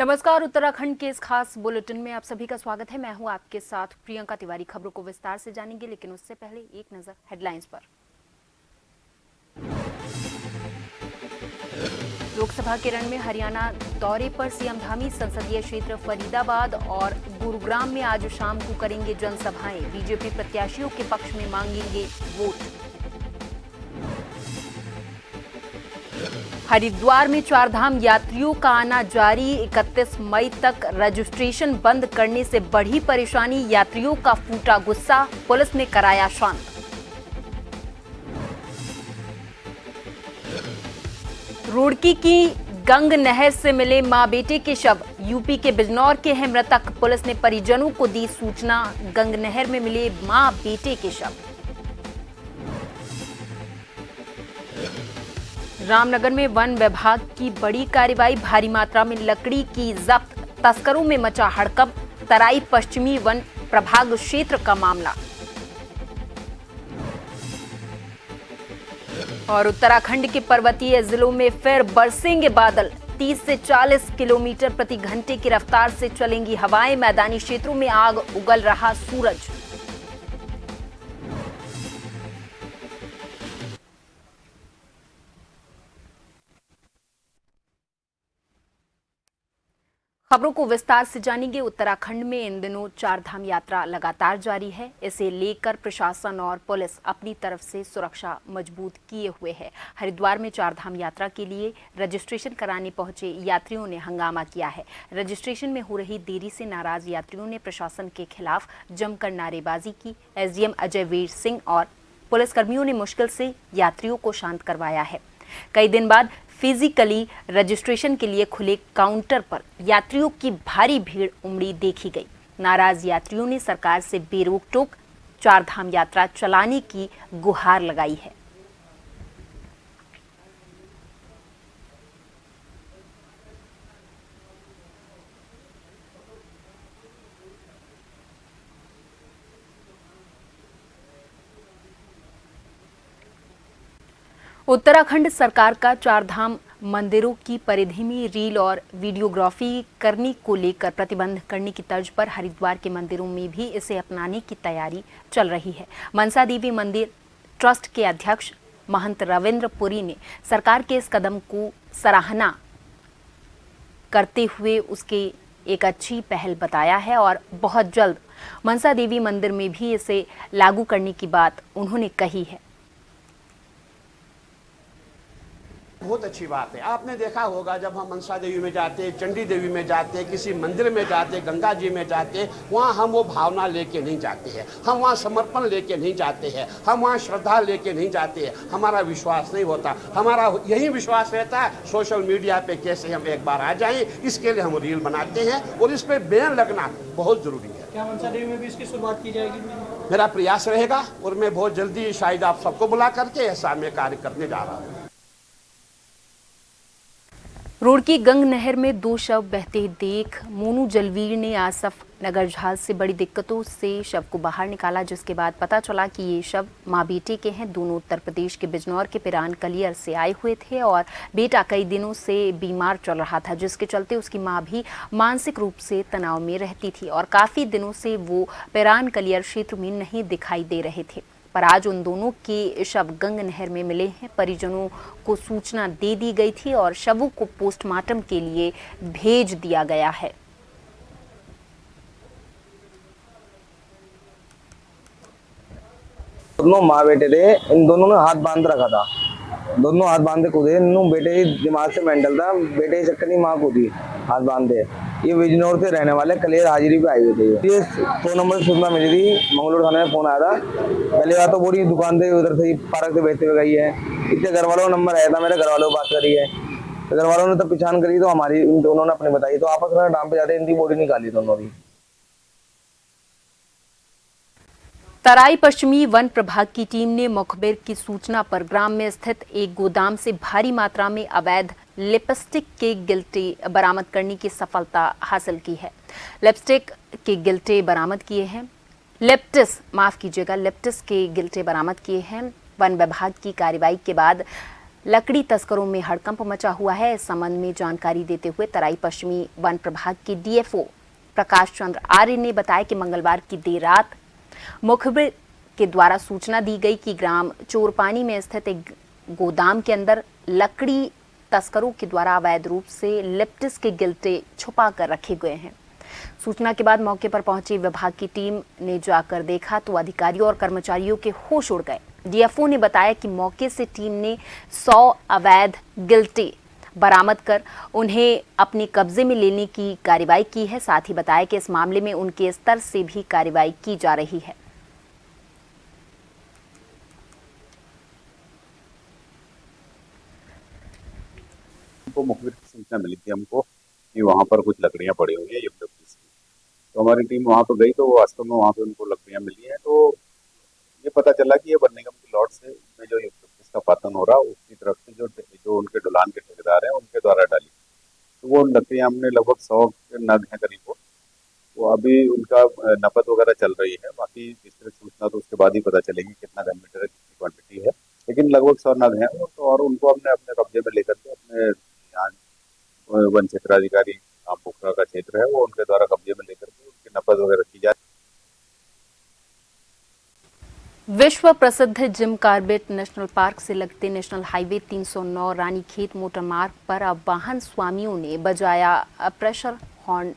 नमस्कार। उत्तराखंड के इस खास बुलेटिन में आप सभी का स्वागत है। मैं हूं आपके साथ प्रियंका तिवारी। खबरों को विस्तार से जानेंगे, लेकिन उससे पहले एक नजर हेडलाइंस पर। लोकसभा के रण में हरियाणा दौरे पर सीएम धामी। संसदीय क्षेत्र फरीदाबाद और गुरुग्राम में आज शाम को करेंगे जनसभाएं। बीजेपी प्रत्याशियों के पक्ष में मांगेंगे वोट। हरिद्वार में चारधाम यात्रियों का आना जारी। 31 मई तक रजिस्ट्रेशन बंद करने से बढ़ी परेशानी। यात्रियों का फूटा गुस्सा, पुलिस ने कराया शांत। रुड़की की गंग नहर से मिले मां बेटे के शव। यूपी के बिजनौर के हैं मृतक। पुलिस ने परिजनों को दी सूचना। गंग नहर में मिले मां बेटे के शव। रामनगर में वन विभाग की बड़ी कार्रवाई। भारी मात्रा में लकड़ी की जब्त। तस्करों में मचा हड़कंप। तराई पश्चिमी वन प्रभाग क्षेत्र का मामला। और उत्तराखंड के पर्वतीय जिलों में फिर बरसेंगे बादल। 30 से 40 किलोमीटर प्रति घंटे की रफ्तार से चलेंगी हवाएं। मैदानी क्षेत्रों में आग उगल रहा सूरज। खबरों को विस्तार से जानेंगे। उत्तराखंड में इन दिनों चारधाम यात्रा लगातार जारी है। इसे लेकर प्रशासन और पुलिस अपनी तरफ से सुरक्षा मजबूत किए हुए है। हरिद्वार में चारधाम यात्रा के लिए रजिस्ट्रेशन कराने पहुंचे यात्रियों ने हंगामा किया है। रजिस्ट्रेशन में हो रही देरी से नाराज यात्रियों ने प्रशासन के खिलाफ जमकर नारेबाजी की। एसडीएम अजय वीर सिंह और पुलिसकर्मियों ने मुश्किल से यात्रियों को शांत करवाया है। कई दिन बाद फिजिकली रजिस्ट्रेशन के लिए खुले काउंटर पर यात्रियों की भारी भीड़ उमड़ी देखी गई। नाराज यात्रियों ने सरकार से बेरोक टोक चारधाम यात्रा चलाने की गुहार लगाई है। उत्तराखंड सरकार का चारधाम मंदिरों की परिधि में रील और वीडियोग्राफी करने को लेकर प्रतिबंध करने की तर्ज पर हरिद्वार के मंदिरों में भी इसे अपनाने की तैयारी चल रही है। मनसा देवी मंदिर ट्रस्ट के अध्यक्ष महंत रविंद्र पुरी ने सरकार के इस कदम को सराहना करते हुए उसके एक अच्छी पहल बताया है और बहुत जल्द मनसा देवी मंदिर में भी इसे लागू करने की बात उन्होंने कही है। बहुत अच्छी बात है। आपने देखा होगा जब हम मनसा देवी में जाते, चंडी देवी में जाते, किसी मंदिर में जाते, गंगा जी में जाते, वहाँ हम वो भावना लेके नहीं जाते हैं। हम वहाँ समर्पण लेके नहीं जाते हैं। हम वहाँ श्रद्धा लेके नहीं जाते हैं। हमारा विश्वास नहीं होता। हमारा यही विश्वास रहता है सोशल मीडिया पे कैसे हम एक बार आ जाएं। इसके लिए हम रील बनाते हैं और इस पर बैन लगना बहुत जरूरी है। क्या मनसा देवी में भी इसकी शुरुआत की जाएगी? मेरा प्रयास रहेगा और मैं बहुत जल्दी शायद आप सबको बुला करके ऐसा मैं कार्य करने जा रहा हूँ। रुड़की गंग नहर में 2 शव बहते देख मोनू जलवीर ने आसफ नगर जहाज से बड़ी दिक्कतों से शव को बाहर निकाला, जिसके बाद पता चला कि ये शव मां बेटे के हैं। दोनों उत्तर प्रदेश के बिजनौर के पिरान कलियर से आए हुए थे और बेटा कई दिनों से बीमार चल रहा था, जिसके चलते उसकी मां भी मानसिक रूप से तनाव में रहती थी और काफी दिनों से वो पिरान कलियर क्षेत्र में नहीं दिखाई दे रहे थे। पर आज उन दोनों के शव गंग नहर में मिले हैं। परिजनों को सूचना दे दी गई थी और शवों को पोस्टमार्टम के लिए भेज दिया गया है। दोनों माँ बेटे थे। इन दोनों ने हाथ बांध रखा था। दोनों हाथ बांधे कूदे। इन बेटे ही दिमाग से मेंटल था। बेटे की चक्कर नहीं, माँ कूदी हाथ बांधे। ये बिजनौर से रहने वाले कलेर हाजिरी पे आए हुए थे। ये फोन नंबर से सूचना मिली थी। मंगलोर थाने में फोन आया था। पहले बात तो बोली दुकान से उधर से पार्क से बेचते हुए गई है। इससे घर वालों का नंबर आया था, मेरे घर वालों को बात करी है। तो घर वालों ने तब पहचान करी तो हमारी उन्होंने अपने बताई, तो आपस में डाम पे जाते इनकी बॉडी निकाली दोनों की। तराई पश्चिमी वन प्रभाग की टीम ने मुखबिर की सूचना पर ग्राम में स्थित एक गोदाम से भारी मात्रा में अवैध लिपस्टिक के गिल्टे बरामद करने की सफलता हासिल की है। लिपस्टिक के गिल्टे बरामद किए हैं। लिप्टिस के गिल्टे बरामद किए हैं। वन विभाग की कार्रवाई के बाद लकड़ी तस्करों में हड़कंप मचा हुआ है। इस संबंध में जानकारी देते हुए तराई पश्चिमी वन प्रभाग के डीएफओ प्रकाश चंद्र आर्य ने बताया कि मंगलवार की देर रात मुखबिर के द्वारा सूचना दी गई कि ग्राम चोरपानी में स्थित एक गोदाम के अंदर लकड़ी तस्करों के द्वारा अवैध रूप से लिप्टिस के गिल्टे छुपा कर रखे गए हैं। सूचना के बाद मौके पर पहुंची विभाग की टीम ने जाकर देखा तो अधिकारियों और कर्मचारियों के होश उड़ गए। डीएफओ ने बताया कि मौके से टीम ने 100 अवैध गिल्टे बरामद कर उन्हें अपने कब्जे में लेने की कार्रवाई की है। साथ ही बताया कि इस मामले में उनके स्तर से भी कार्रवाई की जा रही है। हमको मुखबिर की सूचना मिली थी हमको कि वहाँ पर कुछ लकड़ियाँ पड़ी हुई है यूकेलिप्टस की। तो हमारी टीम वहाँ पर गई तो वास्तव में वहाँ पे उनको लकड़ियाँ मिली हैं। तो ये पता चला कि ये बर्न निगम की लॉट से में जो यूकेलिप्टस का पातन हो रहा है उसकी तरफ से जो उनके ढुलान के ठेकेदार हैं उनके द्वारा डाली। तो वो लकड़ियाँ हमने लगभग 100 नग हैं करीब वो अभी उनका नपत वगैरह चल रही है। बाकी विस्तृत सूचना तो उसके बाद ही पता चलेगी कितना घन मीटर है, कितनी क्वांटिटी है, लेकिन लगभग 100 नग हैं वो। तो और उनको हमने अपने कब्जे में लेकर के अपने यहाँ वन क्षेत्राधिकारी पोखरा का क्षेत्र है वो उनके द्वारा कब्जे में लेकर के उनकी नपत वगैरह की जाए। विश्व प्रसिद्ध जिम कॉर्बेट नेशनल पार्क से लगते नेशनल हाईवे 309 रानीखेत मोटर मार्ग पर अब वाहन स्वामियों ने बजाया प्रेशर हॉर्न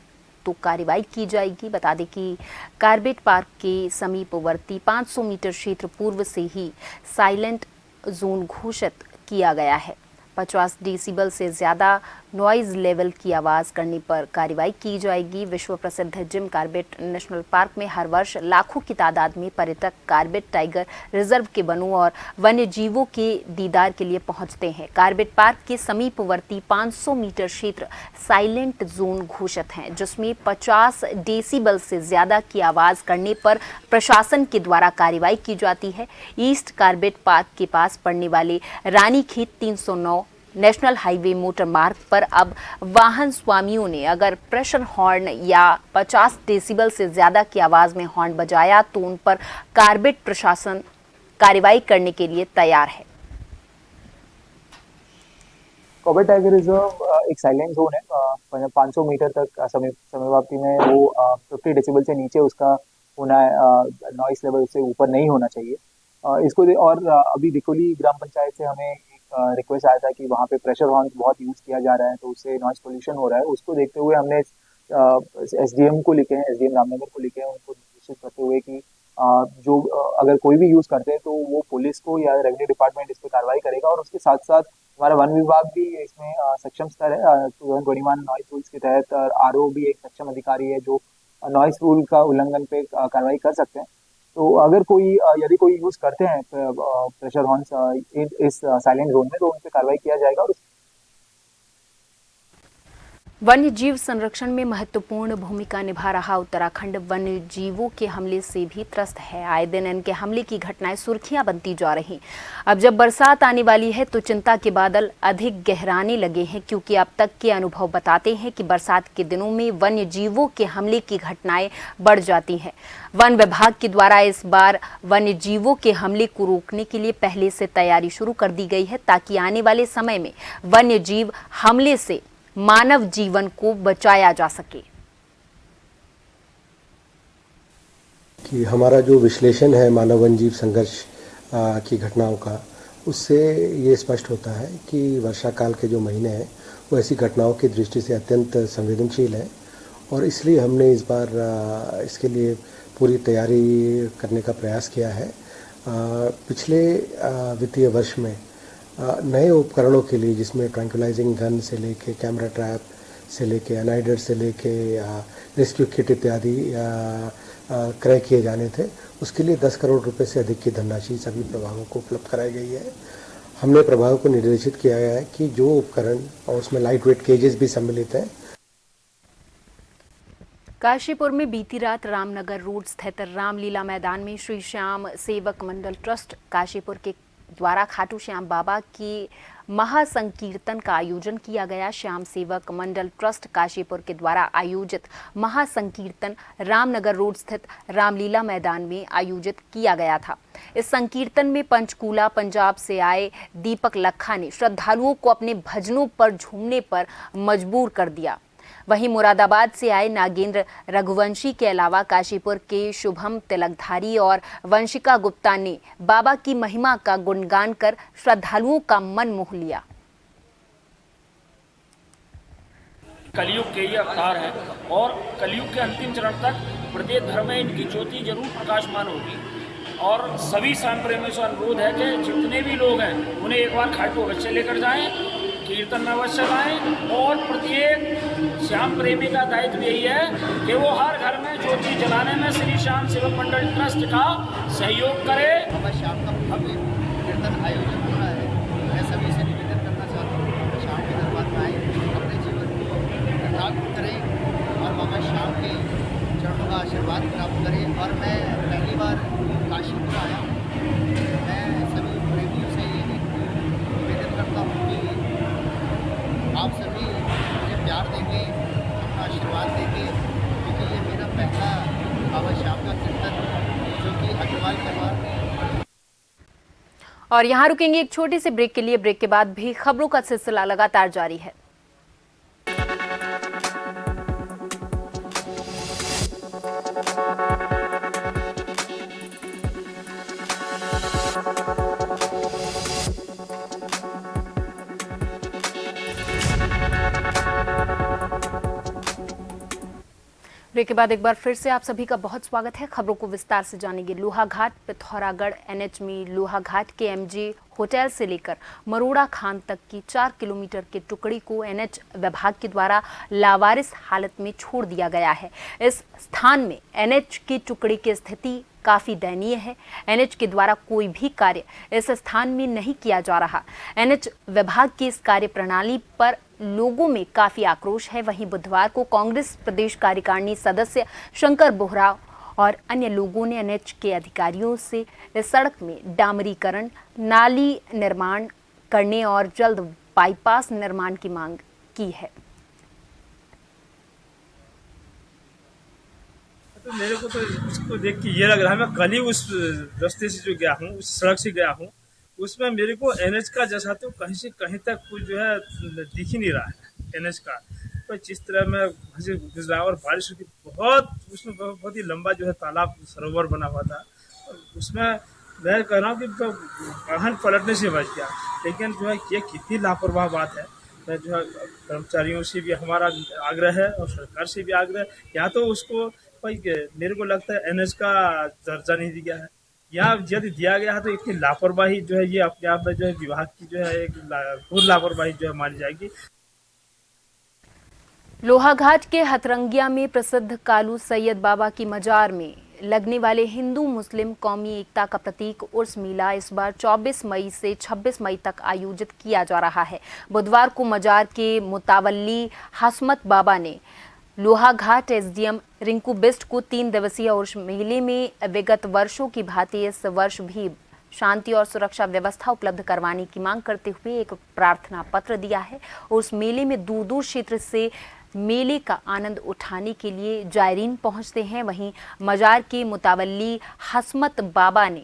तो कार्रवाई की जाएगी। बता दें कि कॉर्बेट पार्क के समीपवर्ती 500 मीटर क्षेत्र पूर्व से ही साइलेंट जोन घोषित किया गया है। 50 डेसिबल से ज्यादा नॉइज लेवल की आवाज करने पर कार्रवाई की जाएगी। विश्व प्रसिद्ध जिम कॉर्बेट नेशनल पार्क में हर वर्ष लाखों की तादाद में पर्यटक कॉर्बेट टाइगर रिजर्व के वनों और वन्य जीवों के दीदार के लिए पहुंचते हैं। कॉर्बेट पार्क के समीपवर्ती 500 मीटर क्षेत्र साइलेंट जोन घोषित है, जिसमें 50 डेसिबल से ज्यादा की आवाज करने पर प्रशासन के द्वारा कार्रवाई की जाती है। ईस्ट कॉर्बेट पार्क के पास पड़ने वाले रानीखेत 309 नेशनल हाईवे मोटर मार्ग पर अब वाहन स्वामियों ने अगर प्रेशर हॉर्न या 50 डेसिबल से ज्यादा की आवाज में हॉर्न बजाया तो उन पर कॉर्बेट प्रशासन कार्रवाई करने के लिए तैयार है। कॉर्बेट टाइगर रिजर्व एक साइलेंट जोन है। 500 मीटर तक समयव्याप्ति में वो 50 डेसिबल से नीचे उसका होना है, नॉइस लेवल उससे ऊपर नहीं होना चाहिए। इसको और अभी दिकोली ग्राम पंचायत से हमें रिक्वेस्ट आया था कि वहाँ पे प्रेशर हॉर्न बहुत यूज किया जा रहा है तो उससे नॉइस पोल्यूशन हो रहा है। उसको देखते हुए हमने एसडीएम को लिखे हैं, एसडीएम रामनगर को लिखे हैं, उनको निर्देशित करते हुए कि जो अगर कोई भी यूज करते हैं तो वो पुलिस को या रेवेन्यू डिपार्टमेंट इस पर कार्रवाई करेगा। और उसके साथ साथ हमारा वन विभाग भी इसमें सक्षम स्तर है। 2021 नॉइस रूल्स के तहत आरओ भी एक सक्षम अधिकारी है जो नॉइस रूल का उल्लंघन पे कार्रवाई कर सकते हैं। तो अगर यदि कोई यूज करते हैं प्रेशर हॉर्न्स इस साइलेंट जोन में तो उन पे कार्रवाई किया जाएगा। और वन्य जीव संरक्षण में महत्वपूर्ण भूमिका निभा रहा उत्तराखंड वन्य जीवों के हमले से भी त्रस्त है। आए दिन इनके हमले की घटनाएं सुर्खियां बनती जा रही। अब जब बरसात आने वाली है तो चिंता के बादल अधिक गहराने लगे हैं, क्योंकि अब तक के अनुभव बताते हैं कि बरसात के दिनों में वन्य जीवों के हमले की घटनाएं बढ़ जाती हैं। वन विभाग के द्वारा इस बार वन्य जीवों के हमले को रोकने के लिए पहले से तैयारी शुरू कर दी गई है, ताकि आने वाले समय में वन्य जीव हमले से मानव जीवन को बचाया जा सके। कि हमारा जो विश्लेषण है मानव वन जीव संघर्ष की घटनाओं का, उससे ये स्पष्ट होता है कि वर्षा काल के जो महीने हैं वो ऐसी घटनाओं की दृष्टि से अत्यंत संवेदनशील है। और इसलिए हमने इस बार इसके लिए पूरी तैयारी करने का प्रयास किया है। पिछले वित्तीय वर्ष में नए उपकरणों के लिए, जिसमें ट्रैंक्विलाइजिंग गन से लेके कैमरा ट्रैप से लेके अनाइडर से लेके रेस्क्यू किट इत्यादि क्रय किए जाने थे, उसके लिए 10 करोड़ रुपए से अधिक की धनराशि सभी प्रभागों को उपलब्ध कराई गई है। हमने प्रभागों को निर्देशित किया गया है कि जो उपकरण, और उसमें लाइट वेट केजेस भी सम्मिलित हैं। काशीपुर में बीती रात रामनगर रोड स्थित रामलीला मैदान में श्री श्याम सेवक मंडल ट्रस्ट काशीपुर के द्वारा खाटू श्याम बाबा की महासंकीर्तन का आयोजन किया गया। श्याम सेवक मंडल ट्रस्ट काशीपुर के द्वारा आयोजित महासंकीर्तन रामनगर रोड स्थित रामलीला मैदान में आयोजित किया गया था। इस संकीर्तन में पंचकूला पंजाब से आए दीपक लखा ने श्रद्धालुओं को अपने भजनों पर झूमने पर मजबूर कर दिया। वहीं मुरादाबाद से आए नागेंद्र रघुवंशी के अलावा काशीपुर के शुभम तिलकधारी और वंशिका गुप्ता ने बाबा की महिमा का गुणगान कर श्रद्धालुओं का मन मोह लिया। कलयुग के ये अवतार है और कलयुग के अंतिम चरण तक प्रत्येक धर्म में इनकी ज्योति जरूर प्रकाशमान होगी। और सभी श्याम प्रेमियों से अनुरोध है कि जितने भी लोग हैं उन्हें एक बार खाटू अवश्य लेकर जाएं, कीर्तन में अवश्य आएं और प्रत्येक श्याम प्रेमी का दायित्व यही है कि वो हर घर में ज्योति जलाने में श्री श्याम सेवक मंडल ट्रस्ट का सहयोग करे। शाम का भव्य कीर्तन आयोजन हो रहा है। मैं सभी से निवेदन करना चाहता हूँ कि शाम के दरबार में आए, अपने जीवन को कृतार्थ करें और बाबा शाम के चरणों का आशीर्वाद प्राप्त करें। और मैं पहली बार काशीपुर आया हूँ। मैं सभी प्रेमियों से यही निवेदन करता हूँ कि आप सभी मुझे प्यार देंगे, अपना आशीर्वाद देंगे, क्योंकि ये मेरा पहला बाबा श्याम का कीर्तन जो कि अग्रवाल परिवार में। और यहाँ रुकेंगे एक छोटे से ब्रेक के लिए। ब्रेक के बाद भी खबरों का सिलसिला लगातार जारी है। ब्रेक के बाद एक बार फिर से आप सभी का बहुत स्वागत है। खबरों को विस्तार से जानेंगे। लोहाघाट पिथौरागढ़ एनएच में लोहाघाट के एमजे होटल से लेकर मरोड़ा खान तक की 4 किलोमीटर की टुकड़ी को एनएच विभाग के द्वारा लावारिस हालत में छोड़ दिया गया है। इस स्थान में एनएच की टुकड़ी की स्थिति काफी दयनीय है। एनएच के द्वारा कोई भी कार्य इस स्थान में नहीं किया जा रहा। एनएच विभाग की इस कार्य प्रणाली पर लोगों में काफी आक्रोश है। वहीं बुधवार को कांग्रेस प्रदेश कार्यकारिणी सदस्य शंकर बोहरा और अन्य लोगों ने एनएच के अधिकारियों से इस सड़क में डामरीकरण, नाली निर्माण करने और जल्द बाईपास निर्माण की मांग की है। तो मेरे को तो इसको देख के ये लग रहा है, मैं कल ही उस रास्ते से जो गया हूँ, उस सड़क से गया हूँ, उसमें मेरे को एनएच का जैसा तो कहीं से कहीं तक कुछ जो है दिख ही नहीं रहा है एनएच का। तो जिस तरह में गुजरा और बारिश की उसमें बहुत ही लंबा जो है तालाब सरोवर बना हुआ था, उसमें मैं कह रहा हूँ कि वाहन पलटने से बच गया। लेकिन जो है ये कितनी लापरवाह बात है। मैं जो है कर्मचारियों से भी हमारा आग्रह है और सरकार से भी आग्रह है, या तो उसको मेरे को लगता है एनएच का दर्जा नहीं दिया है, या यदि दिया गया है तो इतनी लापरवाही जो है ये अपने आप में जो है विभाग की जो है एक घोर लापरवाही जो है मानी जाएगी। लोहाघाट के हथरंगिया में प्रसिद्ध कालू सैयद बाबा की मजार में लगने वाले हिंदू मुस्लिम कौमी एकता का प्रतीक उर्स मेला इस बार 24 मई से 26 मई तक आयोजित किया जा रहा है। बुधवार को मजार के मुतावल्ली हसमत बाबा ने लोहाघाट एसडीएम रिंकू बिस्ट को 3 दिवसीय उर्स मेले में विगत वर्षों की भांति इस वर्ष भी शांति और सुरक्षा व्यवस्था उपलब्ध करवाने की मांग करते हुए एक प्रार्थना पत्र दिया है। उस मेले में दूर दूर क्षेत्र से मेले का आनंद उठाने के लिए जायरीन पहुंचते हैं। वहीं मजार के मुतावल्ली हसमत बाबा ने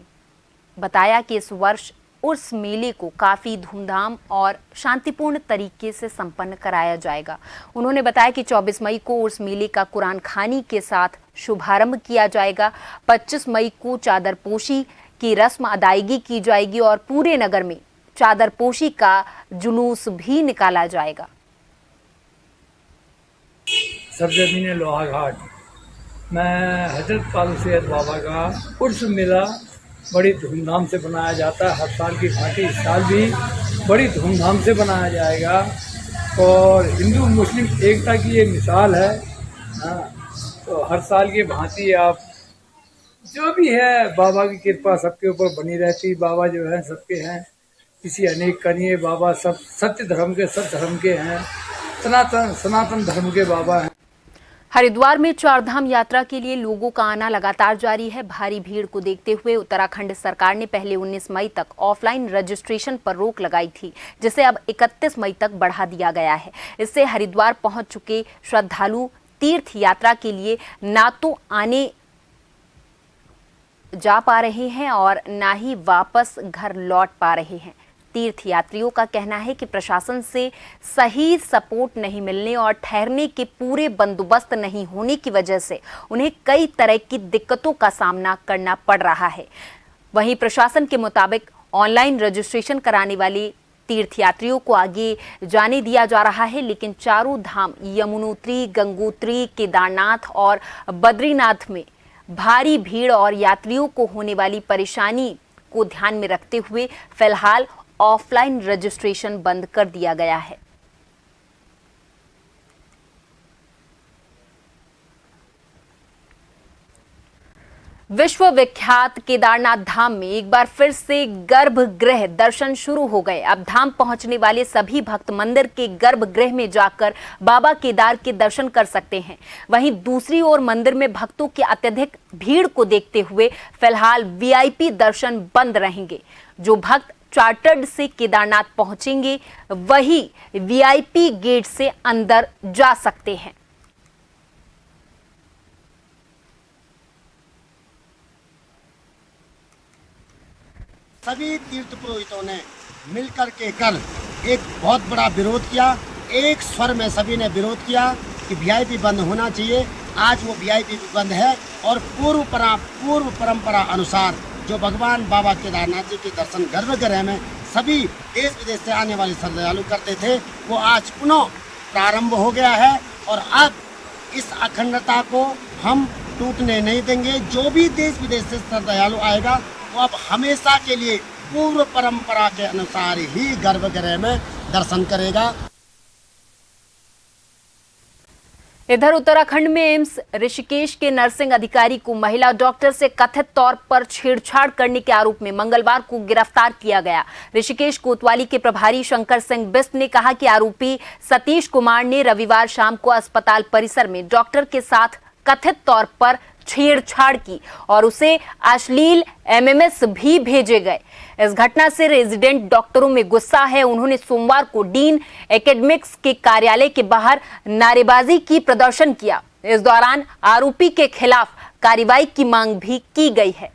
बताया कि इस वर्ष उर्स मेले को काफ़ी धूमधाम और शांतिपूर्ण तरीके से संपन्न कराया जाएगा। उन्होंने बताया कि 24 मई को उर्स मेले का कुरान खानी के साथ शुभारंभ किया जाएगा। 25 मई को चादरपोशी की रस्म अदायगी की जाएगी और पूरे नगर में चादरपोशी का जुलूस भी निकाला जाएगा। सरजमीन लोहाघाट में हजरत कालू सैयद बाबा का उर्स मेला बड़ी धूमधाम से बनाया जाता है। हर साल की भांति इस साल भी बड़ी धूमधाम से बनाया जाएगा और हिंदू मुस्लिम एकता की ये मिसाल है। तो हर साल की भांति आप जो भी है बाबा की कृपा सबके ऊपर बनी रहती। बाबा जो है सबके हैं, किसी अनेक का नहीं है। बाबा सब सत्य धर्म के, सब धर्म के हैं, सनातन धर्म के बाबा हैं। हरिद्वार में चारधाम यात्रा के लिए लोगों का आना लगातार जारी है। भारी भीड़ को देखते हुए उत्तराखंड सरकार ने पहले 19 मई तक ऑफलाइन रजिस्ट्रेशन पर रोक लगाई थी, जिसे अब 31 मई तक बढ़ा दिया गया है। इससे हरिद्वार पहुंच चुके श्रद्धालु तीर्थ यात्रा के लिए ना तो आने जा पा रहे हैं और ना ही वापस घर लौट पा रहे हैं। तीर्थ यात्रियों का कहना है कि प्रशासन से सही सपोर्ट नहीं मिलने और ठहरने के पूरे बंदोबस्त नहीं होने की वजह से उन्हें कई तरह की दिक्कतों का सामना करना पड़ रहा है। वहीं प्रशासन के मुताबिक ऑनलाइन रजिस्ट्रेशन कराने वाले तीर्थयात्रियों को आगे जाने दिया जा रहा है, लेकिन चारों धाम यमुनोत्री, गंगोत्री, केदारनाथ और बद्रीनाथ में भारी भीड़ और यात्रियों को होने वाली परेशानी को ध्यान में रखते हुए फिलहाल ऑफलाइन रजिस्ट्रेशन बंद कर दिया गया है। विश्व विख्यात केदारनाथ धाम में एक बार फिर से गर्भगृह दर्शन शुरू हो गए। अब धाम पहुंचने वाले सभी भक्त मंदिर के गर्भगृह में जाकर बाबा केदार के दर्शन कर सकते हैं। वहीं दूसरी ओर मंदिर में भक्तों की अत्यधिक भीड़ को देखते हुए फिलहाल वीआईपी दर्शन बंद रहेंगे। जो भक्त चार्टर्ड से केदारनाथ पहुंचेंगे वही वीआईपी गेट से अंदर जा सकते हैं। सभी तीर्थ पुरोहितों ने मिलकर के कल एक बहुत बड़ा विरोध किया। एक स्वर में सभी ने विरोध किया कि वीआईपी बंद होना चाहिए। आज वो वीआईपी बंद है और पूर्व परंपरा अनुसार जो भगवान बाबा केदारनाथ जी के दर्शन गर्भगृह में सभी देश विदेश से आने वाले श्रद्धालु करते थे, वो आज पुनः प्रारंभ हो गया है और अब इस अखंडता को हम टूटने नहीं देंगे। जो भी देश विदेश से श्रद्धालु आएगा वो अब हमेशा के लिए पूर्व परंपरा के अनुसार ही गर्भगृह में दर्शन करेगा। इधर उत्तराखंड में एम्स ऋषिकेश के नर्सिंग अधिकारी को महिला डॉक्टर से कथित तौर पर छेड़छाड़ करने के आरोप में मंगलवार को गिरफ्तार किया गया। ऋषिकेश कोतवाली के प्रभारी शंकर सिंह बिस्ट ने कहा कि आरोपी सतीश कुमार ने रविवार शाम को अस्पताल परिसर में डॉक्टर के साथ कथित तौर पर छेड़छाड़ की और उसे अश्लील एमएमएस भी भेजे गए। इस घटना से रेजिडेंट डॉक्टरों में गुस्सा है। उन्होंने सोमवार को डीन एकेडमिक्स के कार्यालय के बाहर नारेबाजी की प्रदर्शन किया। इस दौरान आरोपी के खिलाफ कार्रवाई की मांग भी की गई है।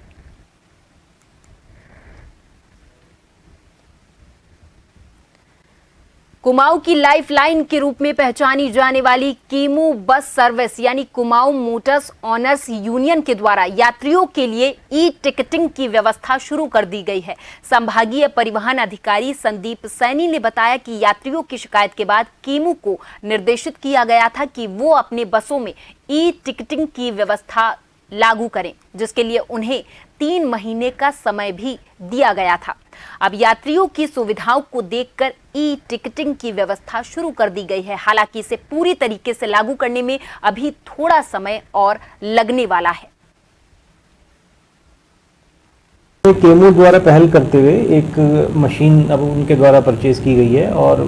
कुमाऊं की लाइफलाइन के रूप में पहचानी जाने वाली कीमू बस सर्विस यानी कुमाऊं मोटर्स ऑनर्स यूनियन के द्वारा यात्रियों के लिए ई टिकटिंग की व्यवस्था शुरू कर दी गई है। संभागीय परिवहन अधिकारी संदीप सैनी ने बताया कि यात्रियों की शिकायत के बाद कीमू को निर्देशित किया गया था कि वो अपने बसों में ई टिकटिंग की व्यवस्था लागू करें, जिसके लिए उन्हें 3 महीने का समय भी दिया गया था। अब यात्रियों की सुविधाओं को देखकर ई टिकटिंग की व्यवस्था शुरू कर दी गई है। हालांकि इसे पूरी तरीके से लागू करने में अभी थोड़ा समय और लगने वाला है। केमू द्वारा पहल करते हुए एक मशीन अब उनके द्वारा परचेज की गई है और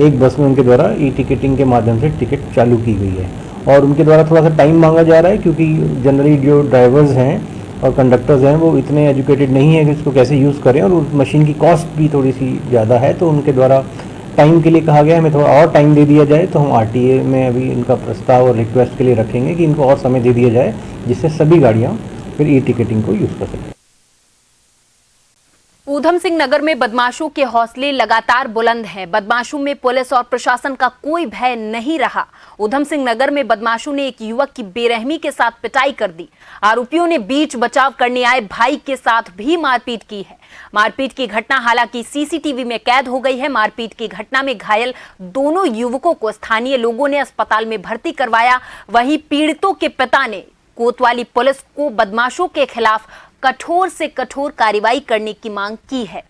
एक बस में उनके द्वारा ई टिकटिंग के माध्यम से टिकट चालू की गई है और उनके द्वारा थोड़ा सा टाइम मांगा जा रहा है, क्योंकि जनरली जो ड्राइवर्स हैं और कंडक्टर्स हैं वो इतने एजुकेटेड नहीं है कि इसको कैसे यूज़ करें और उस मशीन की कॉस्ट भी थोड़ी सी ज़्यादा है। तो उनके द्वारा टाइम के लिए कहा गया है हमें थोड़ा और टाइम दे दिया जाए। तो हम आरटीए में अभी इनका प्रस्ताव और रिक्वेस्ट के लिए रखेंगे कि इनको और समय दे दिया जाए, जिससे सभी गाड़ियाँ फिर ई टिकटिंग को यूज़ कर सकें। ऊधम सिंह नगर में बदमाशों के हौसले लगातार बुलंद हैं। बदमाशों में पुलिस और प्रशासन का कोई भय नहीं रहा। ऊधम सिंह नगर में बदमाशों ने एक युवक की बेरहमी के साथ पिटाई कर दी। आरोपियों ने बीच बचाव करने आए भाई के साथ भी मारपीट की है। मारपीट की घटना हालांकि सीसीटीवी में कैद हो गई है। मारपीट की घटना में घायल दोनों युवकों को स्थानीय लोगों ने अस्पताल में भर्ती करवाया। वहीं पीड़ितों के पिता ने कोतवाली पुलिस को बदमाशों के खिलाफ कठोर से कठोर कार्रवाई करने की मांग की है।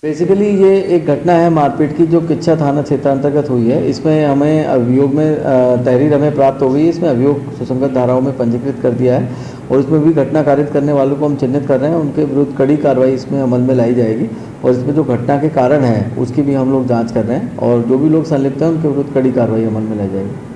बेसिकली ये एक घटना है मारपीट की जो किच्छा थाना क्षेत्र अंतर्गत हुई है। इसमें हमें अभियोग में तहरीर हमें प्राप्त हो गई है। इसमें अभियोग सुसंगत धाराओं में पंजीकृत कर दिया है और इसमें भी घटना कारित करने वालों को हम चिन्हित कर रहे हैं, उनके विरुद्ध कड़ी कार्रवाई इसमें अमल में लाई जाएगी और इसमें जो घटना के कारण है उसकी भी हम लोग जांच कर रहे हैं और जो भी लोग संलिप्त हैं उनके विरुद्ध कड़ी कार्रवाई अमल में लाई जाएगी।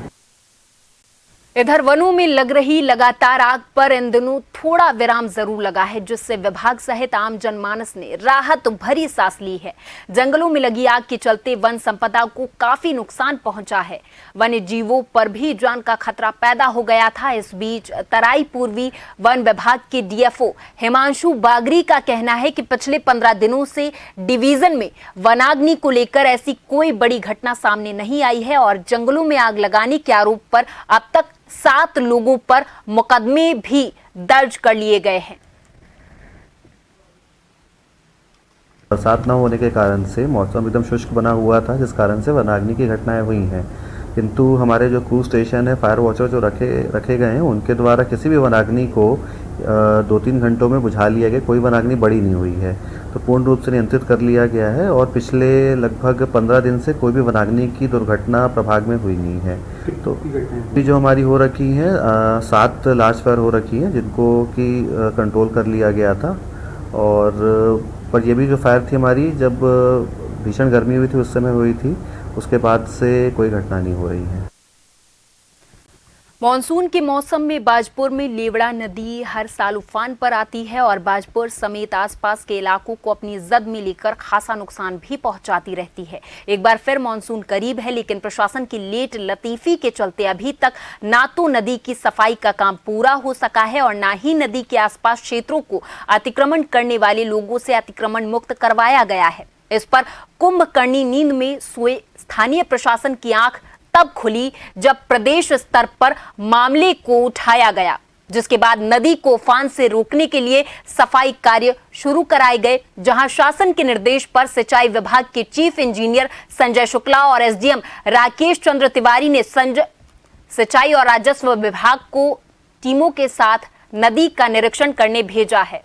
इधर वनों में लग रही लगातार आग पर इन दिनों थोड़ा विराम जरूर लगा है, जिससे विभाग सहित आम जनमानस ने राहत भरी सांस ली है। जंगलों में लगी आग के चलते वन संपदा को काफी नुकसान पहुंचा है। वन्य जीवों पर भी जान का खतरा पैदा हो गया था। इस बीच तराई पूर्वी वन विभाग के डीएफओ हिमांशु बागरी का कहना है कि पिछले 15 दिनों से डिवीजन में वनाग्नि को लेकर ऐसी कोई बड़ी घटना सामने नहीं आई है और जंगलों में आग लगाने के आरोप पर अब तक 7 लोगों पर मुकदमे भी दर्ज कर लिए गए हैं। बरसात न होने के कारण से मौसम एकदम शुष्क बना हुआ था, जिस कारण से वनाग्नि की घटनाएं हुई हैं। किंतु हमारे जो क्रूज स्टेशन है, फायर वॉचर जो रखे गए हैं, उनके द्वारा किसी भी वनाग्नि को 2-3 घंटों में बुझा लिया गया। कोई वनाग्नि बड़ी नहीं हुई है, तो पूर्ण रूप से नियंत्रित कर लिया गया है और पिछले लगभग 15 दिन से कोई भी वनाग्नि की दुर्घटना प्रभाग में हुई नहीं है। तो भी जो हमारी हो रखी हैं 7 लार्ज फायर हो रखी हैं, जिनको कि कंट्रोल कर लिया गया था। और पर ये भी जो फायर थी हमारी, जब भीषण गर्मी हुई थी उस समय हुई थी, उसके बाद से कोई घटना नहीं हो रही है। मॉनसून के मौसम में बाजपुर में लेवड़ा नदी हर साल उफान पर आती है और बाजपुर समेत आसपास के इलाकों को अपनी जद में लेकर खासा नुकसान भी पहुंचाती रहती है। एक बार फिर मॉनसून करीब है, लेकिन प्रशासन की लेट लतीफी के चलते अभी तक ना तो नदी की सफाई का काम पूरा हो सका है और ना ही नदी के आसपास क्षेत्रों को अतिक्रमण करने वाले लोगों से अतिक्रमण मुक्त करवाया गया है। इस पर कुंभकर्णी नींद में सोए स्थानीय प्रशासन की आंख तब खुली जब प्रदेश स्तर पर मामले को उठाया गया, जिसके बाद नदी को उफान से रोकने के लिए सफाई कार्य शुरू कराए गए, जहां शासन के निर्देश पर सिंचाई विभाग के चीफ इंजीनियर संजय शुक्ला और एसडीएम राकेश चंद्र तिवारी ने सिंचाई और राजस्व विभाग को टीमों के साथ नदी का निरीक्षण करने भेजा है।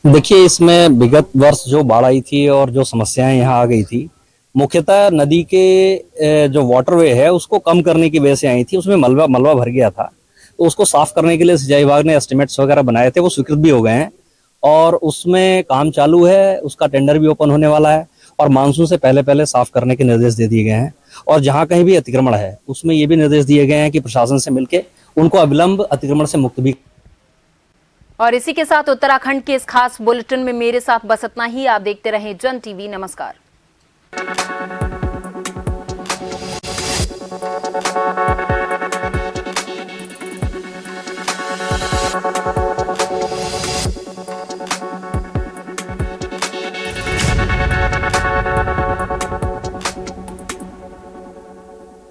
देखिए, इसमें विगत वर्ष जो बाढ़ आई थी और जो समस्याएं यहाँ आ गई थी, मुख्यतः नदी के जो वाटरवे है उसको कम करने की वजह से आई थी। उसमें मलबा भर गया था, तो उसको साफ करने के लिए सिंचाई विभाग ने एस्टिमेट्स वगैरह बनाए थे, वो स्वीकृत भी हो गए हैं और उसमें काम चालू है। उसका टेंडर भी ओपन होने वाला है और मानसून से पहले साफ करने के निर्देश दे दिए गए हैं। और जहाँ कहीं भी अतिक्रमण है उसमें ये भी निर्देश दिए गए हैं कि प्रशासन से मिलकर उनको अविलंब अतिक्रमण से मुक्त भी। और इसी के साथ उत्तराखंड के इस खास बुलेटिन में मेरे साथ बस इतना ही। आप देखते रहें जन टीवी। नमस्कार।